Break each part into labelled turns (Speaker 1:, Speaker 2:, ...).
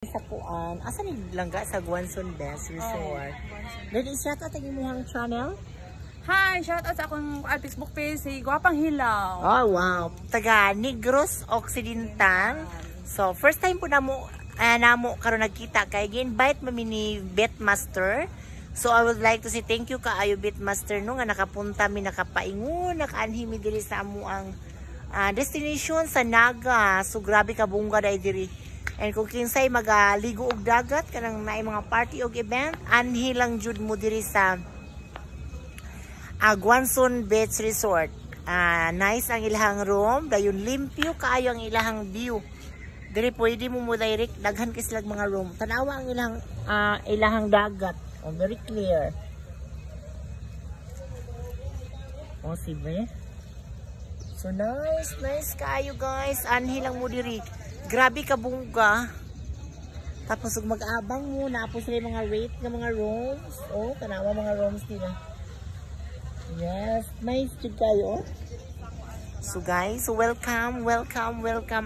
Speaker 1: Sa kuan, asa ni langga sa Guanson Best Resort. Dili shout out ang imong channel?
Speaker 2: Hi, shout out sa akong Facebook page si Guwapang Hilaw.
Speaker 1: Oh, wow. Taga Negros Occidental. So, first time po namo karon nagkita kay gi-invite mami ni Betmaster. So, I would like to say thank you kaayo Betmaster no nga nakapunta mi nakapaingon, nakaanhimi diri sa amo ang destination sa Naga. So, grabe ka bungga dai diri. And kung kinsay magaligo og dagat kanang naay mga party og event, anhi lang jud mo diri sa Guanson Beach Resort. Nice ang ilahang room, dayon limpyo kaayo ang ilahang view. Diri pwede mo direct daghan kay silang mga room. Tanawa ang ilahang dagat. Oh, very clear. Oh, sibe. So nice kaayo guys. Anhi lang mo diri. Grabe ka bungga. Tapos mag-abang mo, naapos sila mga rate ng mga rooms. Oh, tanawa mga rooms nila. Yes, nice jud kayo. So guys, welcome.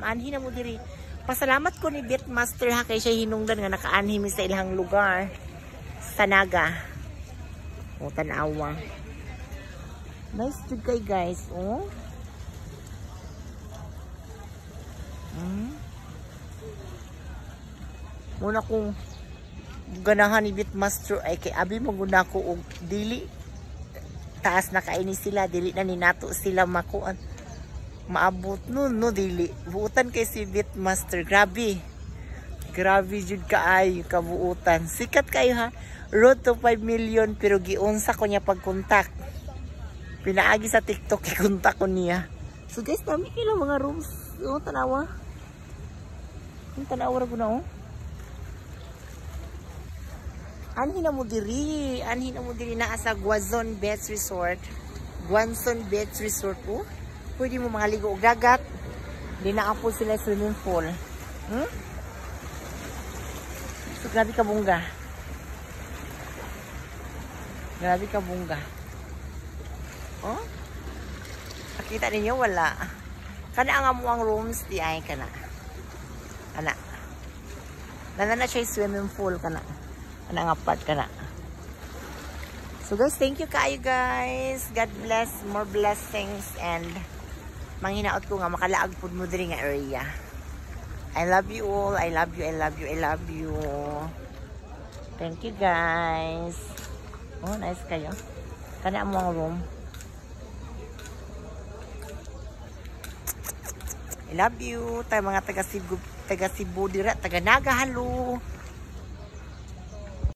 Speaker 1: Anhi na mo diri. Pasalamat ko ni Betmaster ha kay siya hinungdan nga nakaanhi mi sa ilang lugar sa Naga. Oh, tanawa. Nice jud kay guys, oh. Muna kong ganahan ni Betmaster ay kay abi maguna ko og dili taas na kaini sila, dili na ni nato sila makuan maabot no dili buutan kay si Betmaster. Grabe jud kaayo kabuutan, sikat kayo ha, road to 5 million pero giunsa ko niya pagkontak, pinaagi sa TikTok ikontak ko niya. So guys, dami kila mga rooms. Oh, tanawa ra ko na oh. Anhi na mo diri na sa Guanson Beach Resort. Guanson Beach Resort po. Pwede mo mga ligo og dagat. Di na po sila swimming pool. So, grabe ka bungga. Oh? Nakita ninyo wala. Kana ang amo ang rooms di ay kana. Ana. Na siya swimming pool kana. Anangapat ka na. So guys, thank you kaayo guys. God bless, more blessings, and manghinaot ko nga makalaag pud mo diri nga area. I love you all. I love you. Thank you guys. Oh, nice kayo. Kana mo ang room. I love you. Tayo mga taga Cebu dira, taga Naga, hello.